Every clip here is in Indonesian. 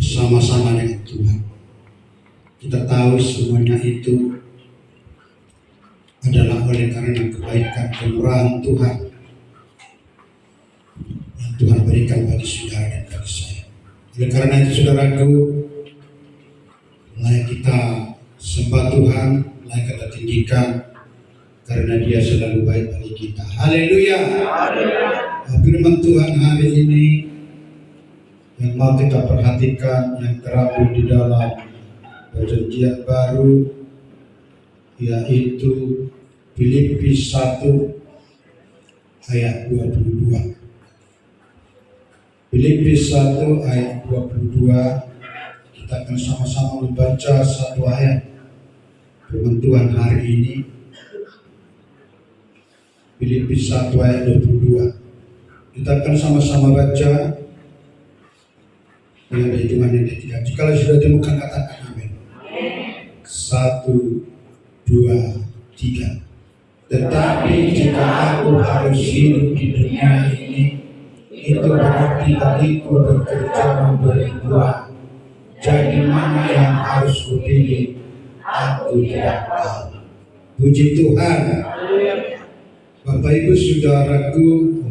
bersama-sama dengan Tuhan. Kita tahu semuanya itu adalah oleh karena kebaikan kemurahan Tuhan yang Tuhan berikan bagi saudara dan bagi saya. Oleh karena itu saudaraku, layak kita sembah Tuhan, layak kita tinggikan karena Dia selalu baik bagi kita. Haleluya. Firman Tuhan hari ini yang mau kita perhatikan yang terapun di dalam Perjanjian Baru, yaitu Filipi 1 ayat 22. Filipi 1 ayat 22, kita akan sama-sama membaca satu ayat firman Tuhan hari ini. Filipi 1 ayat 22. Kita akan sama-sama baca dengan hitungan yang ketiga. Jika sudah temukan, katakan amin. 1, 2, 3. Tetapi jika aku harus hidup di dunia ini, itu berarti bagiku bekerja memberi buah. Jadi mana yang harus kupilih? Aku tidak tahu. Puji Tuhan. Bapak Ibu Saudaraku,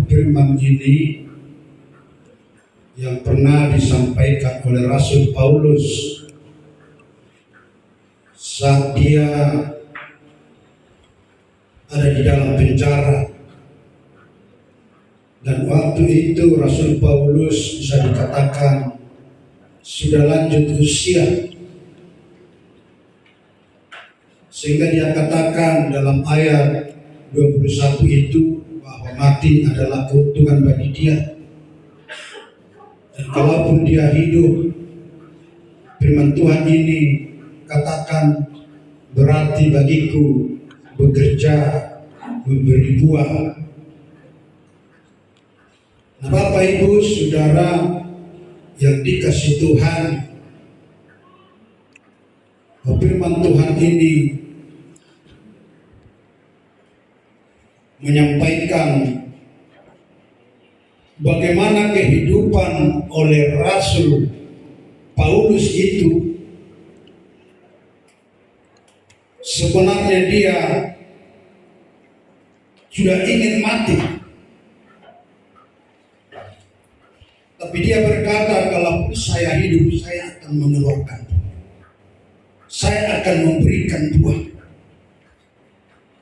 firman ini yang pernah disampaikan oleh Rasul Paulus saat dia ada di dalam penjara. Dan waktu itu Rasul Paulus bisa dikatakan sudah lanjut usia, sehingga dia katakan dalam ayat 21 itu bahwa mati adalah keuntungan bagi dia. Dan kalaupun dia hidup, firman Tuhan ini katakan berarti bagiku bekerja memberi buah. Nah, Bapak Ibu Saudara yang dikasih Tuhan, firman Tuhan ini menyampaikan bagaimana kehidupan oleh Rasul Paulus itu sebenarnya dia sudah ingin mati, tapi dia berkata, kalau saya hidup, saya akan mengeluarkan buah, saya akan memberikan buah.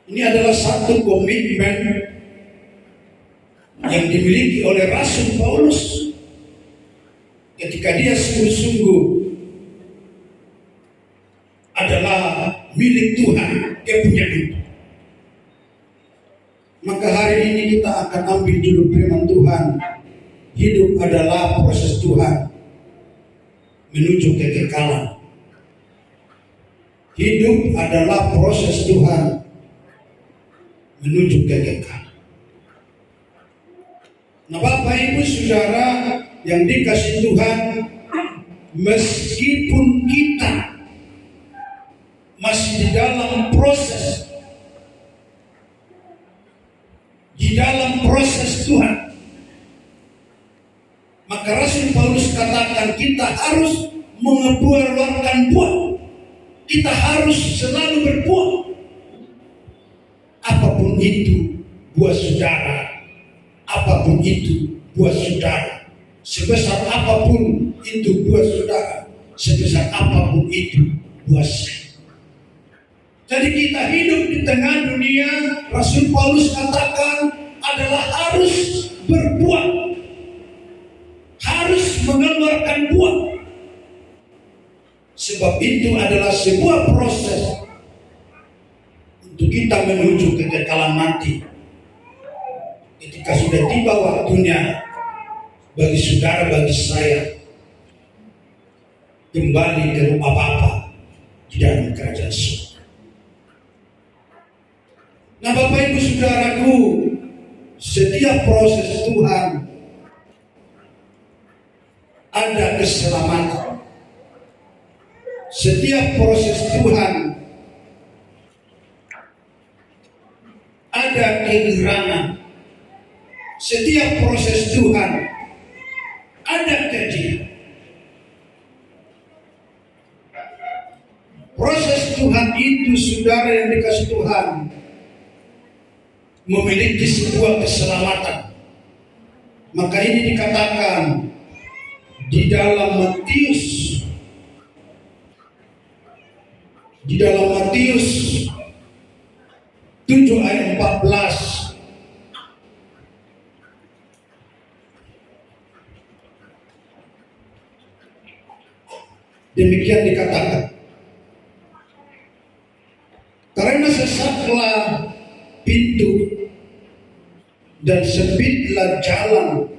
Ini adalah satu komitmen yang dimiliki oleh Rasul Paulus ketika dia sungguh-sungguh adalah milik Tuhan, dia punya itu. Maka hari ini kita akan ambil judul firman Tuhan, hidup adalah proses Tuhan menuju kekekalan. Hidup adalah proses Tuhan menuju kekekalan. Nah, Bapak Ibu Saudara yang dikasih Tuhan, meskipun kita masih di dalam proses, Tuhan, maka Rasul Paulus katakan kita harus mengeluarkan buah. Kita harus selalu berbuah. Apapun itu buah saudara, apapun itu buah saudara, sebesar apapun itu buah saudara, sebesar apapun itu buah saya. Jadi kita hidup di tengah dunia, Rasul Paulus katakan adalah harus berbuah, harus mengeluarkan buah. Sebab itu adalah sebuah proses untuk kita menuju kekekalan nanti. Ketika sudah tiba waktunya bagi saudara, bagi saya kembali ke rumah Bapa di dalam kerajaan surga. Nah, Bapak Ibu Saudaraku, setiap proses Tuhan ada keselamatan. Setiap proses Tuhan ada kegerangan. Setiap proses Tuhan ada keadilan. Proses Tuhan itu, saudara yang dikasih Tuhan, memiliki sebuah keselamatan. Maka ini dikatakan di dalam Matius 7 ayat 14. Demikian dikatakan, karena sesatlah pintu dan sempitlah jalan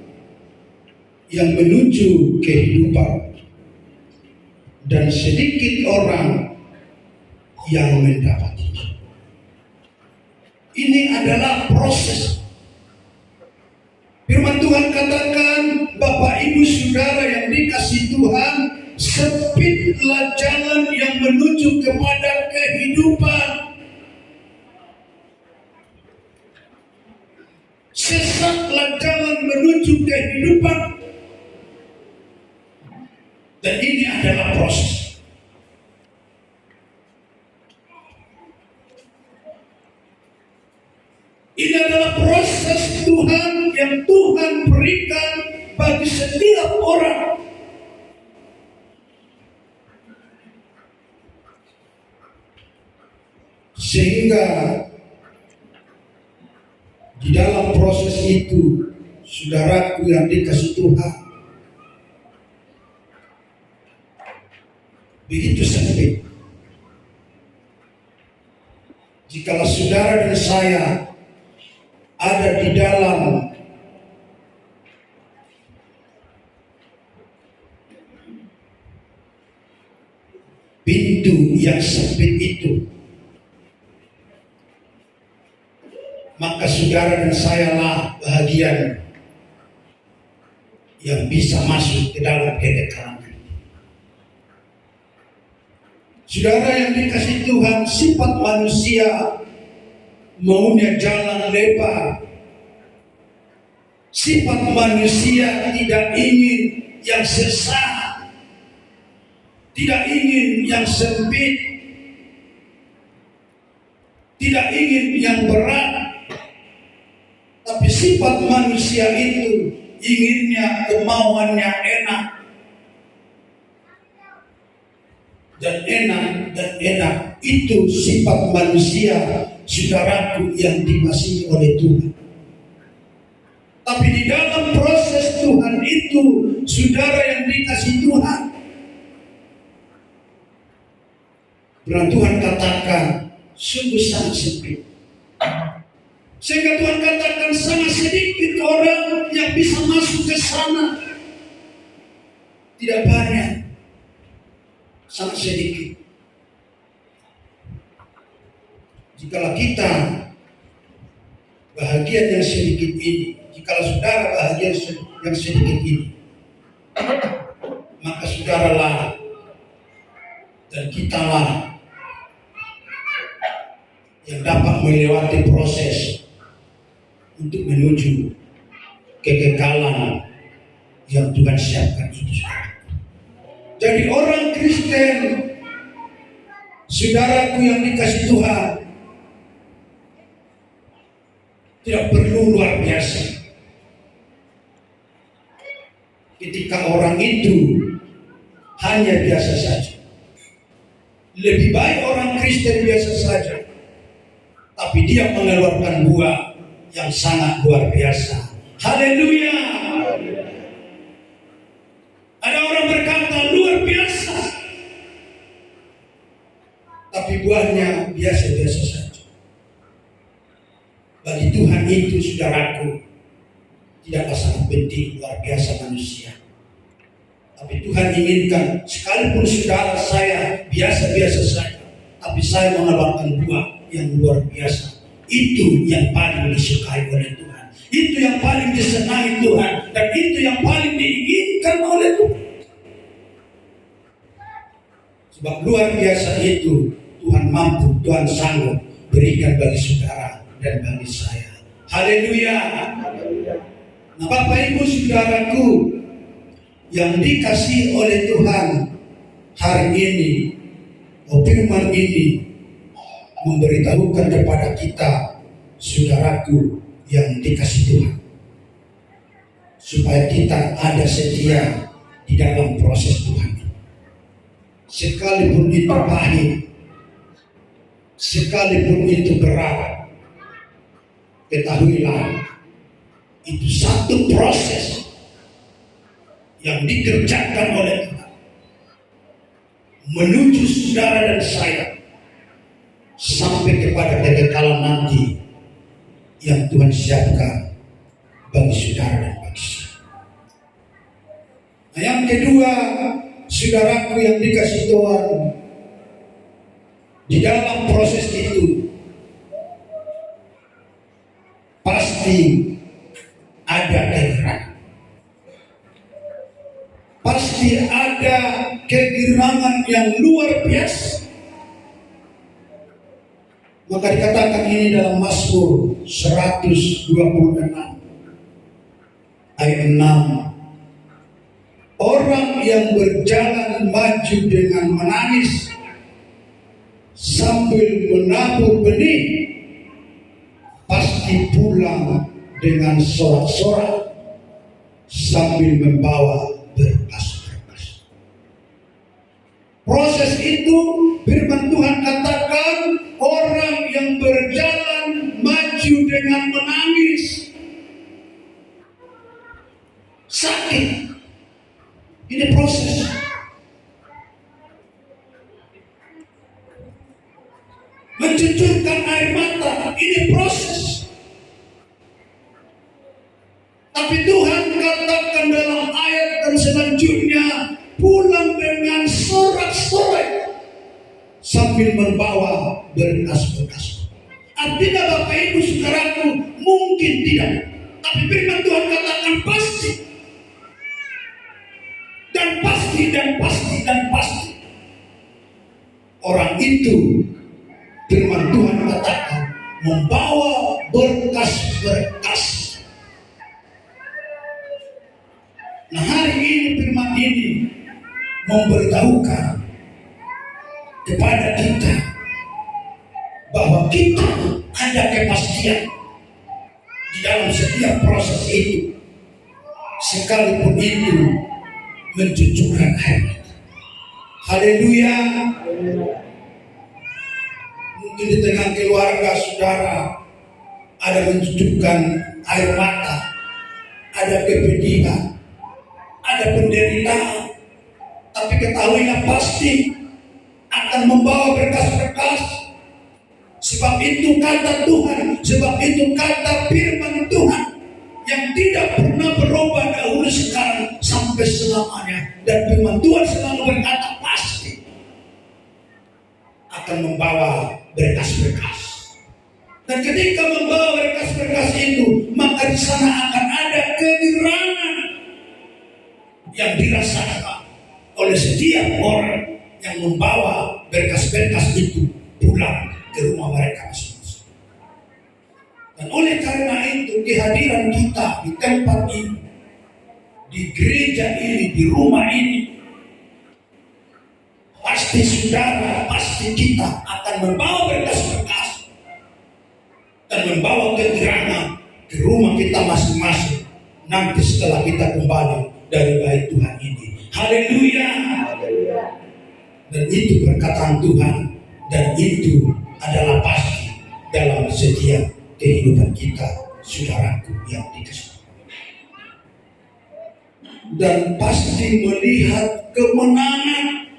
yang menuju kehidupan, dan sedikit orang yang mendapatinya. Ini adalah proses. Firman Tuhan katakan, Bapak Ibu Saudara yang dikasih Tuhan, sempitlah jalan yang menuju kepada kehidupan. Sesatlah jalan menuju kehidupan. Dan ini adalah proses. Ini adalah proses Tuhan yang Tuhan berikan bagi setiap orang. Sehingga di dalam proses itu, saudaraku yang dikasih Tuhan, begitu sempit. Jikalau saudara dan saya ada di dalam pintu yang sempit itu, maka saudara dan saya lah bahagian yang bisa masuk ke dalam kekekalan. Saudara yang dikasih Tuhan, sifat manusia maunya jalan lebar. Sifat manusia tidak ingin yang sesat, tidak ingin yang sempit, tidak ingin yang berat. Tapi sifat manusia itu inginnya, kemauannya enak. Dan enak itu sifat manusia, saudaraku yang dikasihi oleh Tuhan. Tapi di dalam proses Tuhan itu, saudara yang dikasih Tuhan, berat Tuhan katakan sungguh sangat sempit. Sehingga Tuhan katakan sangat sedikit orang yang bisa masuk ke sana. Tidak banyak, sangat sedikit. Jikalau kita bahagia yang sedikit ini, jikalau saudara bahagia yang sedikit ini, maka saudaralah dan kitalah yang dapat melewati proses untuk menuju kekekalan yang Tuhan siapkan itu. Jadi orang Kristen, saudaraku yang dikasih Tuhan, tidak perlu luar biasa. Ketika orang itu hanya biasa saja, lebih baik orang Kristen biasa saja, tapi dia mengeluarkan buah yang sangat luar biasa. Haleluya. Ada orang berkata luar biasa, tapi buahnya biasa-biasa saja. Bagi Tuhan itu, saudaraku, tidaklah sangat penting luar biasa manusia. Tapi Tuhan inginkan, sekalipun saudara saya biasa-biasa saja, tapi saya mengeluarkan buah yang luar biasa. Itu yang paling disukai oleh Tuhan. Itu yang paling disenangi Tuhan. Dan itu yang paling diinginkan oleh Tuhan. Sebab luar biasa itu Tuhan mampu, Tuhan sanggup berikan bagi saudara dan bagi saya. Haleluya. Nah, Bapak Ibu saudaraku yang dikasihi oleh Tuhan, hari ini Firman ini memberitahukan kepada kita, saudaraku yang dikasih Tuhan, supaya kita ada setia di dalam proses Tuhan. Sekalipun itu pahit, sekalipun itu berat, ketahuilah itu satu proses yang dikerjakan oleh Tuhan menuju saudara dan saya sampai kepada kekekalan nanti yang Tuhan siapkan bagi saudara dan bagi saya. Nah, yang kedua, saudaraku yang dikasih Tuhan, di dalam proses itu pasti ada kegirangan. Pasti ada kegirangan yang luar biasa. Maka dikatakan ini dalam Mazmur 126 ayat 6. Orang yang berjalan maju dengan menangis sambil menabur benih pasti pulang dengan sorak-sorak sambil membawa berkas-berkas. Proses itu firman Tuhan katakan, orang yang berjalan maju dengan menangis, sakit. Ini proses. Mencucurkan air mata, ini proses. Tapi Tuhan katakan dalam ayat dan selanjutnya, pulang dengan sorak-sorai sambil membawa berkas-berkas. Artinya Bapak Ibu saudaraku, mungkin tidak, tapi firman Tuhan katakan pasti. Dan pasti, dan pasti, dan pasti. Orang itu, firman Tuhan katakan, membawa berkas-berkas. Nah, hari ini firman ini memberitahukan kepada kita bahwa kita ada kepastian di dalam setiap proses itu, sekalipun itu mencucurkan air mata. Haleluya. Mungkin di tengah keluarga saudara ada mencucurkan air mata, ada kepedihan, ada penderitaan, tapi ketahuilah pasti akan membawa berkas-berkas. Sebab itu kata Tuhan, sebab itu kata firman Tuhan yang tidak pernah berubah dahulu, sekarang, sampai selamanya. Dan firman Tuhan selalu berkata pasti akan membawa berkas-berkas. Dan ketika membawa berkas-berkas itu, maka di sana akan ada kegirangan yang dirasakan oleh setiap orang yang membawa berkas-berkas itu pulang ke rumah mereka masing-masing. Dan oleh karena itu, kehadiran kita di tempat ini, di gereja ini, di rumah ini, pasti saudara, pasti kita akan membawa berkas-berkas dan membawa kegirangan ke rumah kita masing-masing nanti setelah kita kembali dari bait Tuhan ini. Haleluya. Dan itu perkataan Tuhan, dan itu adalah pasti dalam setiap kehidupan kita, saudaraku yang dikasihi. Dan pasti melihat kemenangan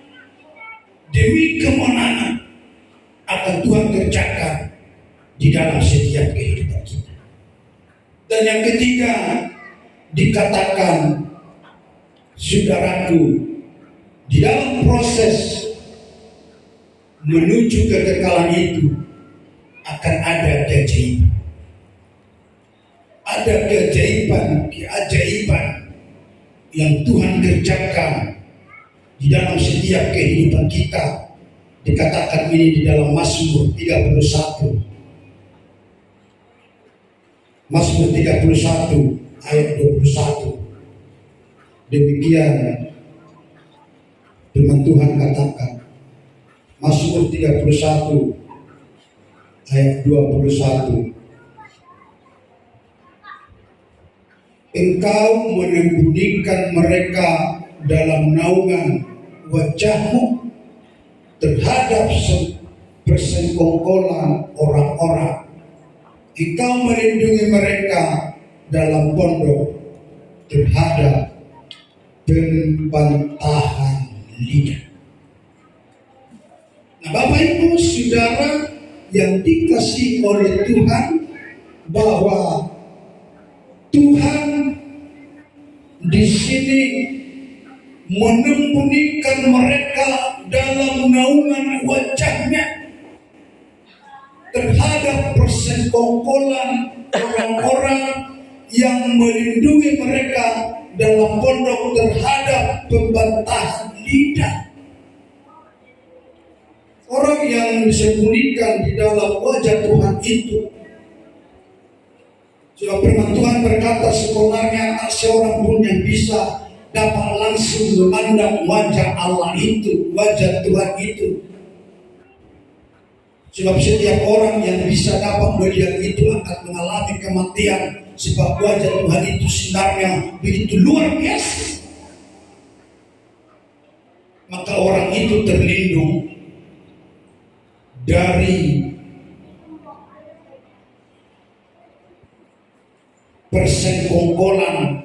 demi kemenangan akan Tuhan kerjakan di dalam setiap kehidupan kita. Dan yang ketiga dikatakan, saudaraku, di dalam proses menuju kekekalan itu akan ada keajaiban. Ada keajaiban yang Tuhan kerjakan di dalam setiap kehidupan kita. Dikatakan ini di dalam Mazmur 31. Mazmur 31 ayat 21. Demikian firman Tuhan katakan, Mazmur 31 ayat 21. Engkau menyembunyikan mereka dalam naungan wajahmu terhadap persekongkolan orang-orang. Engkau melindungi mereka dalam pondok terhadap pembantahan lidah. Nah, Bapak Ibu Saudara yang dikasihi oleh Tuhan, bahwa Tuhan di sini menyembunyikan mereka dalam naungan wajahnya terhadap persekongkolan orang-orang yang melindungi mereka dalam pondok terhadap pembantahan lidah. Orang yang disembunyikan di dalam wajah Tuhan itu, sebab firman Tuhan berkata, sebenarnya tak seorang pun yang bisa dapat langsung memandang wajah Allah itu, wajah Tuhan itu. Sebab setiap orang yang bisa dapat melihat itu akan mengalami kematian, sebab wajah Tuhan itu sinarnya begitu luar biasa. Maka orang itu terlindung dari persekongkolan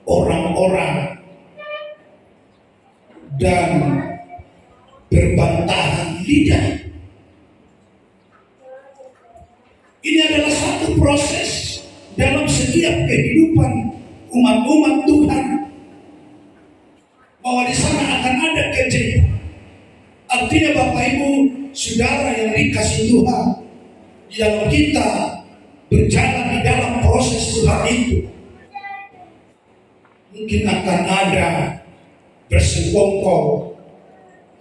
orang-orang dan berbantahan lidah. Ini adalah satu proses dalam setiap kehidupan umat-umat Tuhan, bahwa di sana akan ada keajaiban. Artinya Bapak Ibu Saudara yang dikasihi Tuhan, di dalam kita berjalan di dalam proses Tuhan itu, mungkin akan ada bersekongkol,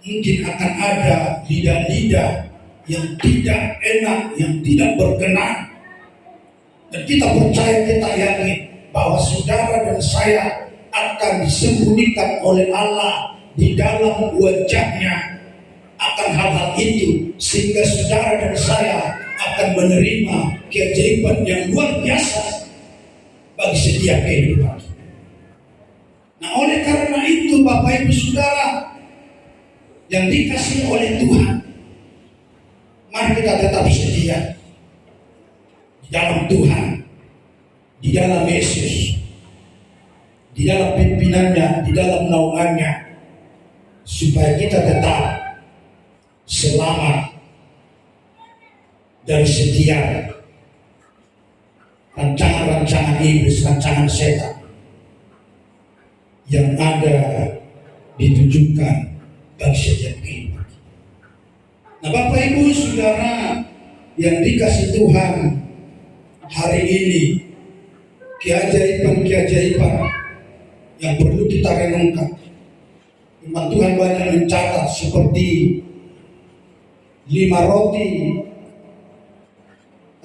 mungkin akan ada lidah-lidah yang tidak enak, yang tidak berkenan. Dan kita percaya, kita yakin bahwa saudara dan saya akan disembunyikan oleh Allah di dalam wajahnya akan hal-hal itu, sehingga saudara dan saya akan menerima keajaiban yang luar biasa bagi setiap kehidupan. Nah, oleh karena itu Bapak Ibu Saudara yang dikasihi oleh Tuhan, mari kita tetap setia di dalam Tuhan, di dalam Yesus, di dalam pimpinannya, di dalam naungannya, supaya kita tetap selamat dari setiap rancangan-rancangan iblis, rancangan setan yang ada ditujukan bagi setiap kehidupan. Nah, Bapak Ibu Saudara yang dikasihi Tuhan, hari ini keajaiban-keajaiban yang perlu kita renungkan. Firman Tuhan banyak mencatat seperti 5 roti,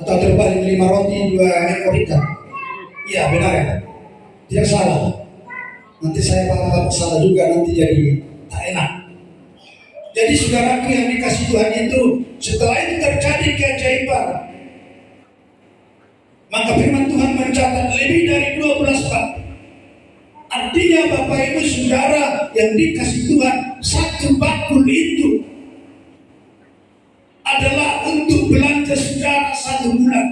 atau terbalik 5 roti 2 ekor ikan. Iya benar ya, tidak salah. Nanti saya paham salah juga, nanti jadi tak enak. Jadi saudaraku yang dikasihi Tuhan itu, setelah itu terjadi keajaiban, maka firman Tuhan mencatat lebih dari 12 bab. Artinya Bapak Ibu Saudara yang dikasihi Tuhan, satu bakul itu adalah untuk belanja saudara 1 bulan.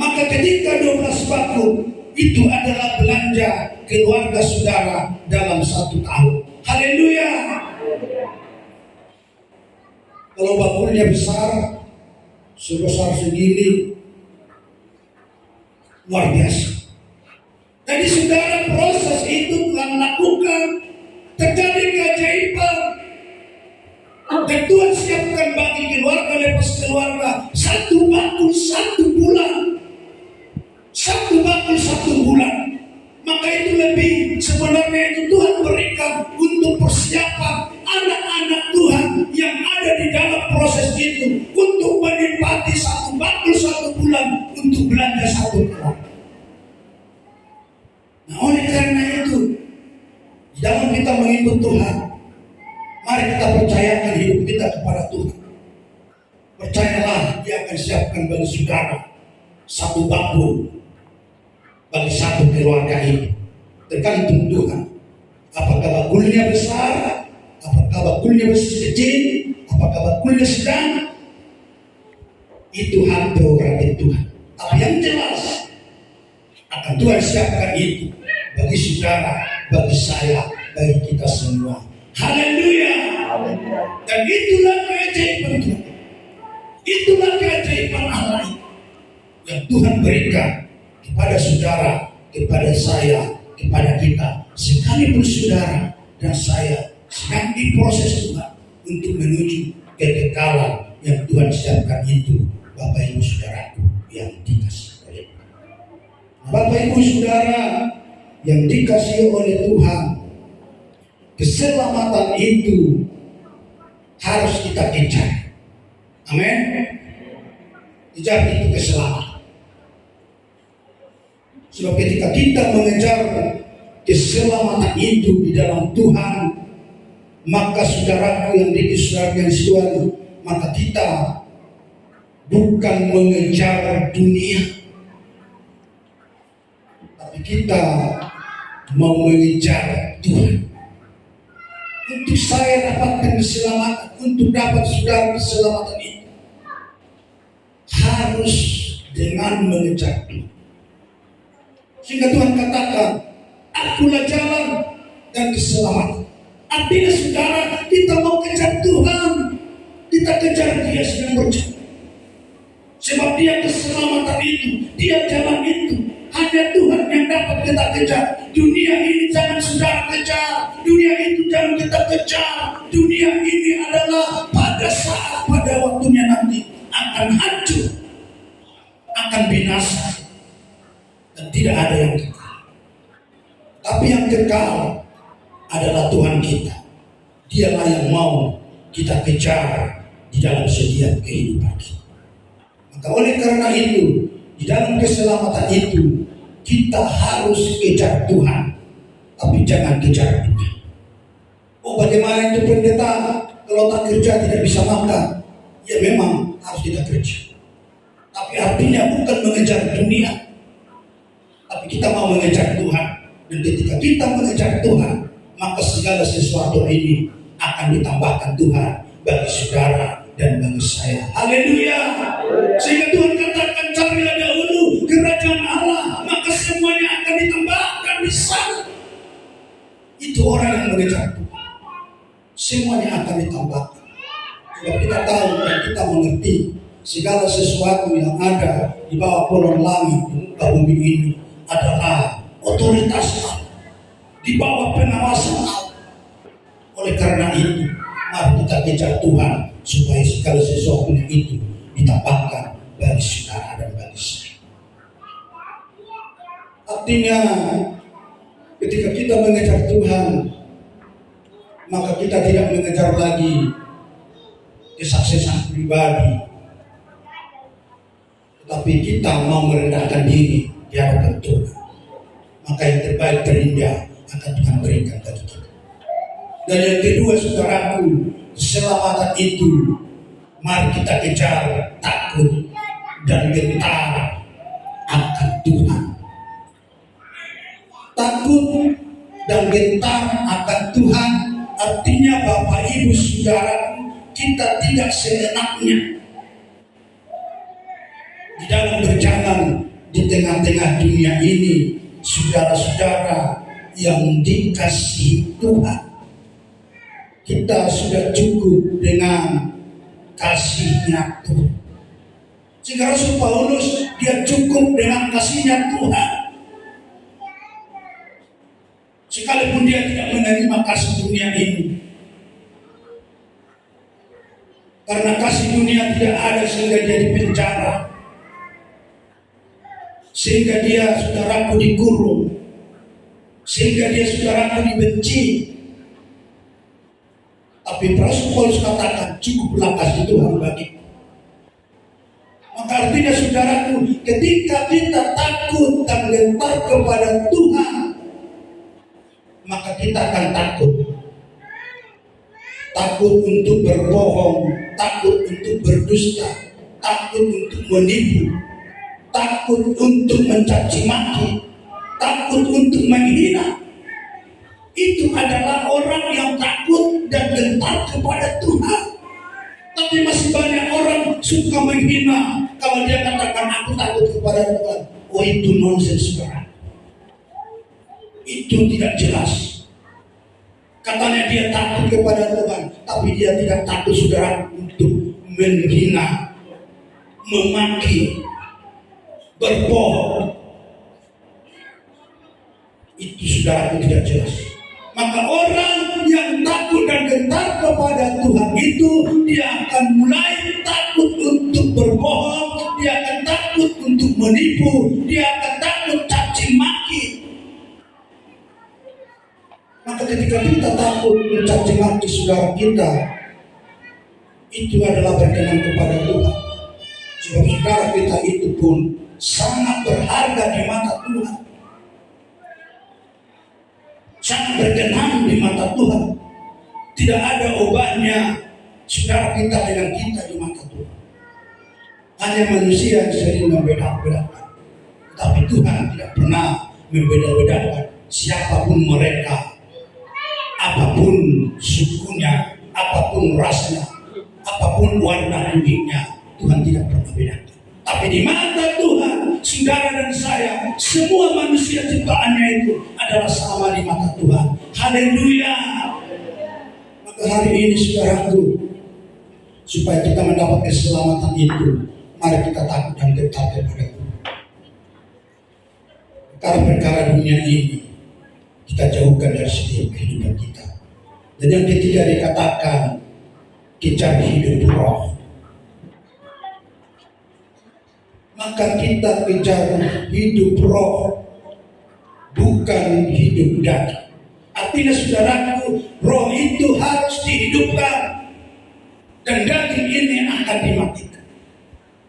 Maka ketika 12 bakul itu adalah belanja keluarga saudara dalam 1 tahun. Haleluya. Kalau bakulnya besar, sebesar segini, luar biasa. Jadi saudara, proses itu Tuhan lakukan, terjadi keajaiban. Dan Tuhan siapkan bagi keluarga lepas keluarga 1 bakul 1 bulan. 1 bakul 1 bulan. Maka itu lebih, sebenarnya itu Tuhan berikan untuk persiapan anak-anak Tuhan yang ada di dalam proses itu, untuk menikmati 1 bakul 1 bulan untuk belanja 1 keluarga. Nah, oleh karena itu, di dalam kita mengikut Tuhan, mari kita percayakan hidup kita kepada Tuhan, percayalah Dia akan siapkan bagi saudara satu bangku, bagi satu keluarga ini. Tergantung Tuhan, apakah bakulnya besar, apakah bakulnya kecil, apakah bakulnya sedang, itu hak prerogatif Tuhan. Tapi yang jelas akan Tuhan siapkan itu bagi saudara, bagi saya, bagi kita semua. Haleluya. Dan itulah keajaiban Tuhan. Itulah keajaiban Allah yang Tuhan berikan kepada saudara, kepada saya, kepada kita. Sekalipun saudara dan saya sedang diproses Tuhan untuk menuju kekekalan yang Tuhan siapkan itu, Bapak Ibu Saudaraku yang dikasihi oleh Tuhan. Bapak Ibu Saudara yang dikasihi oleh Tuhan, keselamatan itu harus kita kejar. Amin. Kejar itu keselamatan. Sebab ketika kita mengejar keselamatan itu di dalam Tuhan, maka saudaraku yang dikasihi Tuhan, maka kita bukan mengejar dunia, tapi kita mau mengejar Tuhan. Untuk saya dapatkan keselamatan, untuk dapat saudara keselamatan itu harus dengan mengejar Tuhan. Sehingga Tuhan katakan, akulah jalan dan keselamatan. Artinya saudara, kita mau kejar Tuhan, kita kejar Dia sedang berjalan. Sebab Dia keselamatan itu, Dia jalan itu. Hanya Tuhan yang dapat kita kejar. Dunia ini jangan saudara kejar, dunia itu jangan kita kejar. Dunia ini adalah pada waktunya nanti akan hancur, akan binasa, dan tidak ada yang kekal. Tapi yang kekal adalah Tuhan kita. Dialah yang mau kita kejar di dalam setiap kehidupan kita. Maka oleh karena itu, di dalam keselamatan itu kita harus kejar Tuhan, tapi jangan kejar dunia. Oh, bagaimana itu pendeta? Kalau tak kerja tidak bisa makan. Ya memang harus kita kerja. Tapi artinya bukan mengejar dunia, tapi kita mau mengejar Tuhan. Dan ketika kita mengejar Tuhan, maka segala sesuatu ini akan ditambahkan Tuhan bagi saudara dan bagi saya. Haleluya. Sehingga Tuhan katakan, carilah dahulu kerajaan Allah, maka semuanya akan ditambahkan di sana. Itu orang yang mengejar Tuhan, semuanya akan ditambahkan. Sebab kita tahu dan kita mengerti segala sesuatu yang ada di bawah kolong langit di muka bumi ini adalah otoritas Allah, di bawah pengawasan Allah. Oleh karena itu, mari kita kejar Tuhan supaya segala sesuatu yang itu ditambahkan bagi saudara dan bagi saya. Artinya, ketika kita mengejar Tuhan, maka kita tidak mengejar lagi kesuksesan pribadi, tetapi kita mau merendahkan diri di hadapan Tuhan. Maka yang terbaik terindah akan Tuhan berikan bagi kita. Dan yang kedua, saudaraku, keselamatan itu mari kita kejar takut dan gentar akan Tuhan. Takut dan gentar akan Tuhan artinya Bapak Ibu Saudara, kita tidak seenaknya di dalam berjalan di tengah-tengah dunia ini. Saudara-saudara yang dikasihi Tuhan, kita sudah cukup dengan kasih-Nya Tuhan. Sehingga Rasul Paulus dia cukup dengan kasih-Nya Tuhan. Sekalipun dia tidak menerima kasih dunia ini, karena kasih dunia tidak ada sehingga dia di penjara, sehingga dia saudaraku dikurung, sehingga dia saudaraku dibenci. Tapi Rasul Paulus katakan, cukuplah kasih Tuhan bagiku. Maka artinya saudaraku, ketika kita takut dan gentar kepada Tuhan, maka kita akan takut. takut untuk berbohong, takut untuk berdusta, takut untuk menipu, takut untuk mencaci maki, takut untuk menghina. Itu adalah orang yang takut dan gentar kepada Tuhan. Tapi masih banyak orang suka menghina kalau dia katakan aku takut kepada Tuhan. Oh, itu nonsens, saudara. Itu tidak jelas. Katanya dia takut kepada Tuhan, tapi dia tidak takut, saudara, untuk menghina, memaki, berbohong. Itu, saudara, itu tidak jelas. Maka orang yang takut dan gentar kepada Tuhan itu, dia akan mulai takut untuk berbohong, dia akan takut untuk menipu, dia akan takut caci maki. Maka ketika kita takut mencaci maki saudara kita, itu adalah berkenan kepada Tuhan. Sebab saudara kita itu pun sangat berharga di mata Tuhan, sangat berkenan di mata Tuhan. Tidak ada ubahnya saudara kita dengan kita di mata Tuhan. Hanya manusia yang sering membeda-bedakan, tapi Tuhan tidak pernah membeda-bedakan siapapun mereka, apapun sukunya, apapun rasnya, apapun warna kulitnya. Tuhan tidak pernah bedakan. Tapi di mata Tuhan, saudara dan saya, semua manusia ciptaannya itu adalah sama di mata Tuhan. Haleluya. Maka hari ini, saudaraku, supaya kita mendapat keselamatan itu, mari kita takut dan gentar kepada Tuhan. Perkara-perkara dunia ini kita jauhkan dari setiap kehidupan kita. Dan yang ketiga dikatakan, kejar hidup roh. Maka kita kejar hidup roh, bukan hidup daging. Artinya, saudaraku, roh itu harus dihidupkan, dan daging ini akan dimatikan.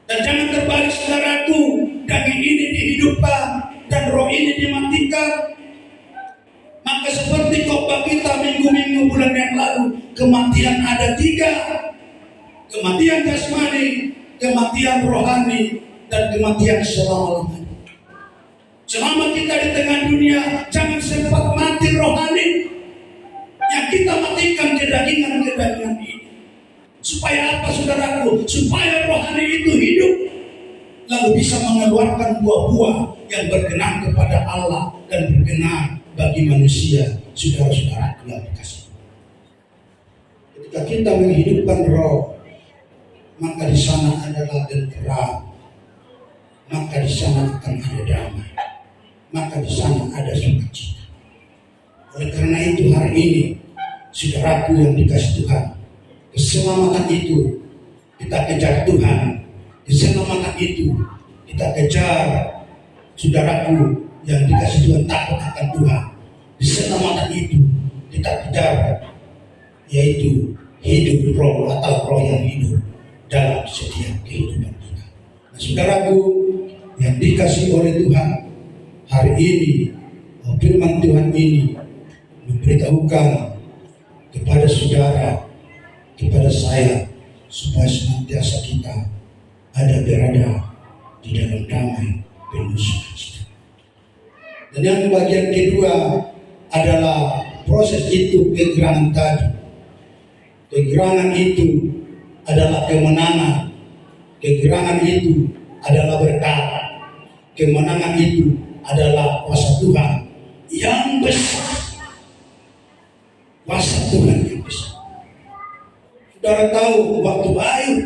Dan jangan terbalik, saudaraku, daging ini dihidupkan dan roh ini dimatikan. Maka seperti khotbah kita minggu-minggu bulan yang lalu, kematian ada 3. Kematian jasmani, kematian rohani, dan kematian selama-lamanya. Selama kita di tengah dunia, jangan sempat mati rohani. Yang kita matikan kedagingan-kedagingan ini. Supaya apa, saudaraku? Supaya rohani itu hidup, lalu bisa mengeluarkan buah-buah yang berkenan kepada Allah dan berkenan bagi manusia, saudara-saudara yang dikasihi. Ketika kita menghidupkan roh, maka di sana adalah tenteram, maka di sana akan ada damai, maka di sana ada sukacita. Oleh karena itu hari ini, saudaraku yang dikasihi Tuhan, keselamatan itu kita kejar Tuhan. Keselamatan itu kita kejar, saudaraku yang dikasihi Tuhan, takut akan Tuhan. Keselamatan itu kita kejar, yaitu hidup roh atau roh yang hidup dalam setiap kehidupan kita. Nah, saudaraku yang dikasihi oleh Tuhan, hari ini firman Tuhan ini memberitahukan kepada saudara, kepada saya, supaya senantiasa kita ada berada di dalam damai penuh sukacita. Dan yang bagian kedua adalah proses itu kegerangan tadi. Kegerangan itu adalah kemenangan. Kegerangan itu adalah berkat. Kemenangan itu adalah kuasa Tuhan yang besar. Kuasa Tuhan yang besar. Saudara tahu waktu Ayub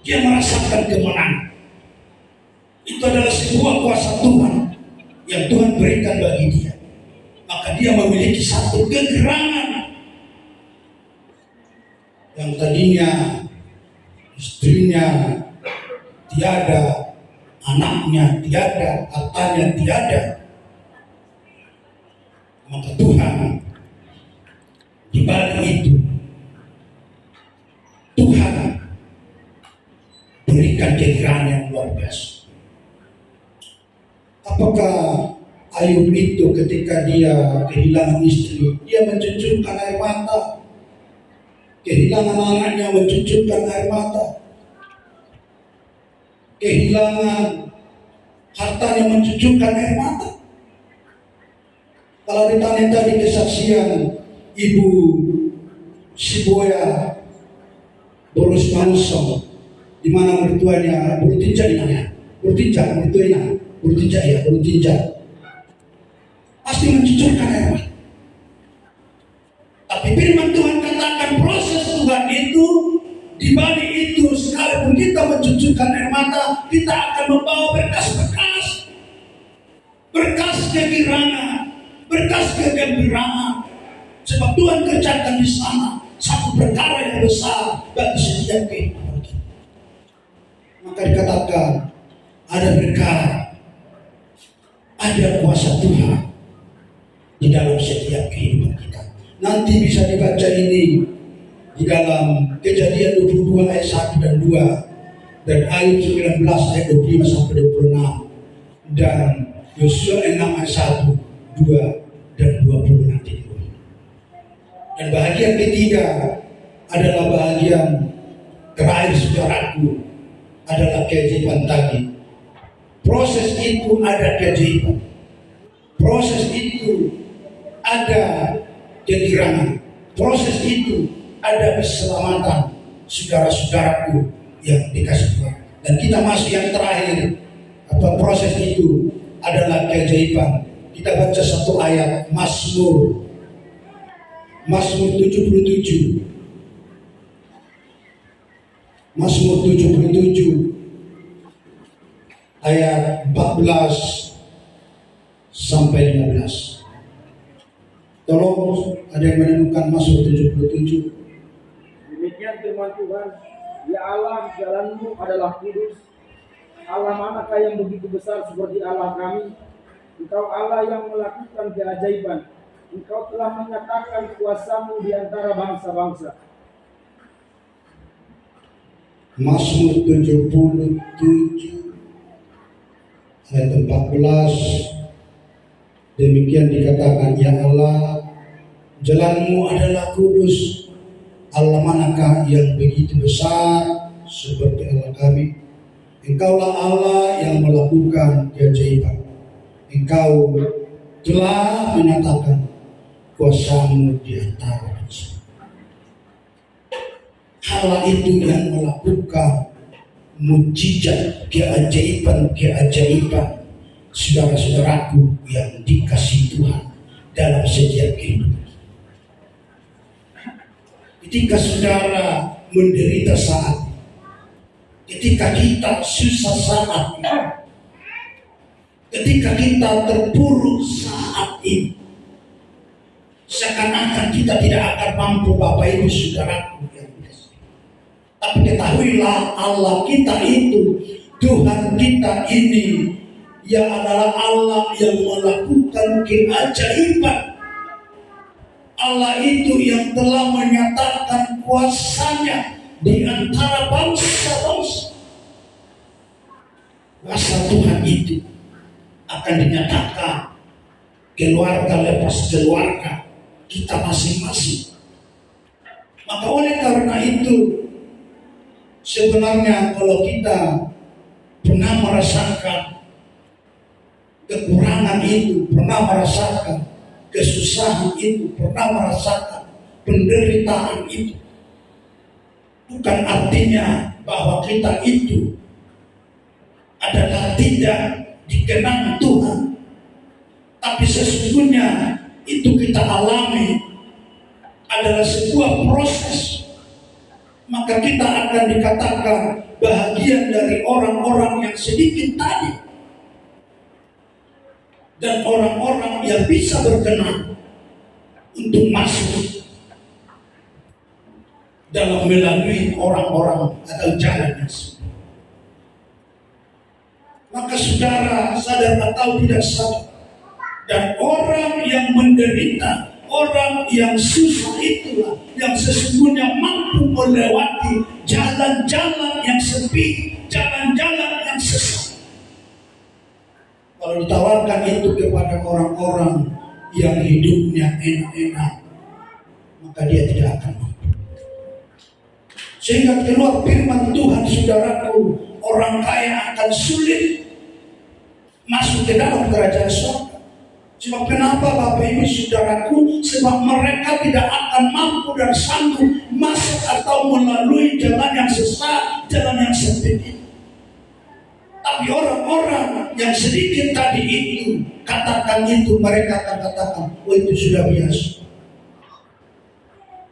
dia merasakan kemenangan. Itu adalah sebuah kuasa Tuhan yang Tuhan berikan bagi dia. Maka dia memiliki satu kegerangan. Yang tadinya istrinya tiada, anaknya tiada, hartanya tiada, maka Tuhan di balik itu, Tuhan berikan kegerangan yang luar biasa. Apakah Ayub itu ketika dia kehilangan istri, dia mencucurkan air mata, kehilangan anaknya mencucurkan air mata, kehilangan hartanya mencucurkan air mata. Kalau ditanya tadi kesaksian Ibu Siboya Boros Manso, di mana mertuanya Burtinja namanya, Burtinja mertuanya, Burtinja ya, Burtinja pasti mencucurkan air mata. Tapi firman Tuhan katakan proses Tuhan itu, di balik itu sekalipun kita mencucurkan air mata, kita akan membawa berkas-berkas, berkas kegirangan, berkas kegembiraan. Sebab Tuhan kerjakan di sana satu perkara yang besar bagi setiap kehidupan kita. Maka dikatakan ada berkah, ada kuasa Tuhan di dalam setiap kehidupan kita. Nanti bisa dibaca ini di dalam Kejadian 22 ayat 1 dan 2, dan Ayub 19 ayat 25 sampai 26, dan Yosua 6 ayat 1, 2 dan 20 nanti. Dan bahagian ketiga adalah bahagian terakhir saudaraku, adalah keajaiban tadi. Proses itu ada keajaiban, proses itu ada kegirangan, proses itu ada keselamatan saudara-saudaraku yang dikasih Tuhan. Dan kita masuk yang terakhir, apa proses itu adalah keajaiban. Kita baca satu ayat Mazmur 77. Mazmur 77 ayat 14 sampai 15. Tolong ada yang menemukan Mazmur 77. Demikian firman Tuhan, ya Allah, jalanmu adalah kudus. Allah manakah yang begitu besar seperti Allah kami? Engkau Allah yang melakukan keajaiban. Engkau telah menyatakan kuasamu di antara bangsa-bangsa. Mazmur 77 ayat 14. Demikian dikatakan, ya Allah, jalanmu adalah kudus. Allah manakah yang begitu besar seperti Allah kami? Engkaulah Allah yang melakukan keajaiban. Engkau telah menyatakan kuasamu di antara bangsa. Allah itu yang melakukan mujizat, keajaiban, saudara-saudaraku yang dikasih Tuhan dalam setiap kehidupan. Ketika saudara menderita saat, ketika kita susah saat, ketika kita terpuruk saat ini, seakan-akan kita tidak akan mampu, Bapak Ibu Saudaraku yang dikasihi. Tapi ketahuilah Allah kita itu, Tuhan kita ini, yang adalah Allah yang melakukan keajaiban. Allah itu yang telah menyatakan kuasanya di antara bangsa-bangsa. Kuasa Tuhan itu akan dinyatakan keluarga lepas keluarga kita masing-masing. Maka oleh karena itu, sebenarnya kalau kita pernah merasakan kekurangan itu, pernah merasakan kesusahan itu, pernah merasakan penderitaan itu, bukan artinya bahwa kita itu adalah tidak dikenal Tuhan. Tapi sesungguhnya itu kita alami adalah sebuah proses. Maka kita akan dikatakan bahagian dari orang-orang yang sedikit tadi, dan orang-orang yang bisa berkenan untuk masuk dalam melalui orang-orang atau jalan Yesus. Maka saudara sadar atau tidak sadar, dan orang yang menderita, orang yang susah itulah yang sesungguhnya mampu melewati jalan-jalan yang sepi, jalan-jalan yang sesat. Kalau ditawarkan itu kepada orang-orang yang hidupnya enak-enak, maka dia tidak akan mampu. Sehingga keluar firman Tuhan, saudaraku, orang kaya akan sulit masuk ke dalam kerajaan surga. Sebab kenapa Bapak Ibu saudaraku? Sebab mereka tidak akan mampu dan sanggup masuk atau melalui jalan yang sesat, jalan yang sempit. Tapi orang-orang yang sedikit tadi itu, katakan itu, mereka akan katakan, oh itu sudah biasa.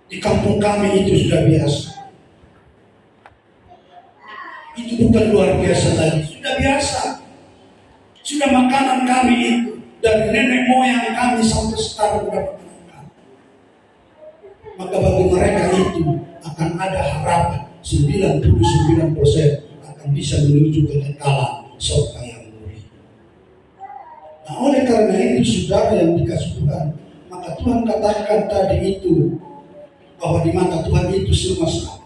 Di kampung kami itu sudah biasa. Itu bukan luar biasa lagi, sudah biasa. Sudah makanan kami itu, dari nenek moyang kami sampai sekarang sudah makanan kami. Maka bagi mereka itu akan ada harapan 99% akan bisa menuju ke kekekalan surga yang mulia. Nah, oleh karena itu saudara yang dikasih Tuhan, maka Tuhan katakan tadi itu bahwa di mata Tuhan itu semua sama.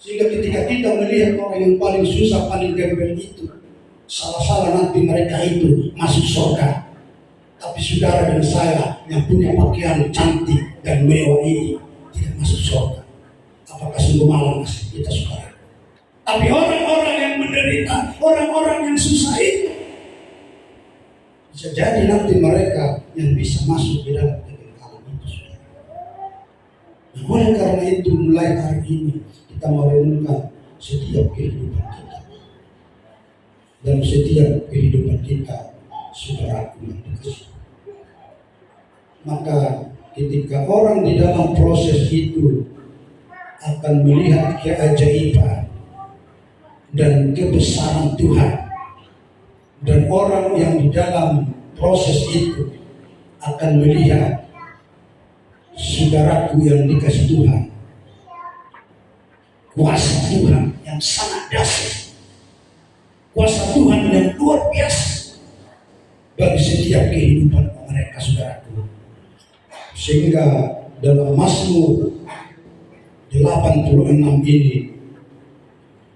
Sehingga ketika kita melihat orang yang paling susah, paling gembel itu, salah-salah nanti mereka itu masuk surga. Tapi saudara dan saya yang punya pakaian cantik dan mewah ini tidak masuk surga. Apakah sungguh malam nasib kita, saudara? Tapi orang-orang yang menderita, orang-orang yang susah itu, bisa jadi nanti mereka yang bisa masuk di dalam kekekalan itu, saudara. Nah, oleh karena itu mulai hari ini kita merenungkan setiap kehidupan kita. Dan setiap kehidupan kita, saudaraku yang dikasihi. Maka ketika orang di dalam proses itu akan melihat keajaiban dan kebesaran Tuhan, dan orang yang di dalam proses itu akan melihat, saudaraku yang dikasihi Tuhan, kuasa Tuhan yang sangat dahsyat, kuasa Tuhan yang luar biasa bagi setiap kehidupan mereka, saudaraku. Sehingga dalam Mazmur 86 ini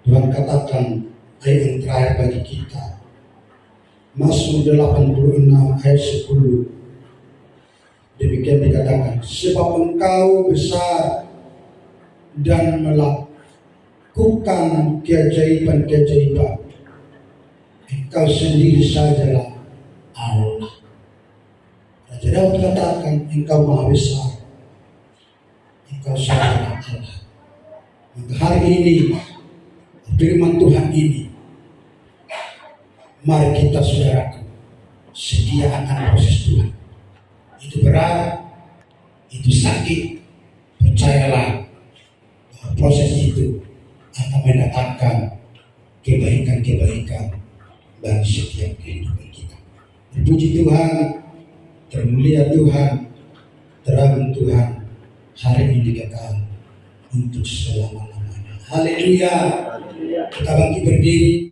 Tuhan katakan ayat yang terakhir bagi kita. Mazmur 86 ayat 10. Demikian dikatakan, sebab Engkau besar dan melakukan keajaiban-keajaiban. Engkau sendiri sajalah Allah. Raja Daud katakan, Engkau maha besar, Engkau sajalah Allah. Maka hari ini firman Tuhan ini, mari kita, saudaraku, setia akan proses Tuhan. Itu berat, itu sakit, percayalah bahwa proses itu akan mendatangkan kebaikan-kebaikan bagi setiap kehidupan kita. Terpuji Tuhan, termulia Tuhan, teragung Tuhan, hari ini kekal untuk selama-lamanya. Haleluya. Kita bangkit berdiri.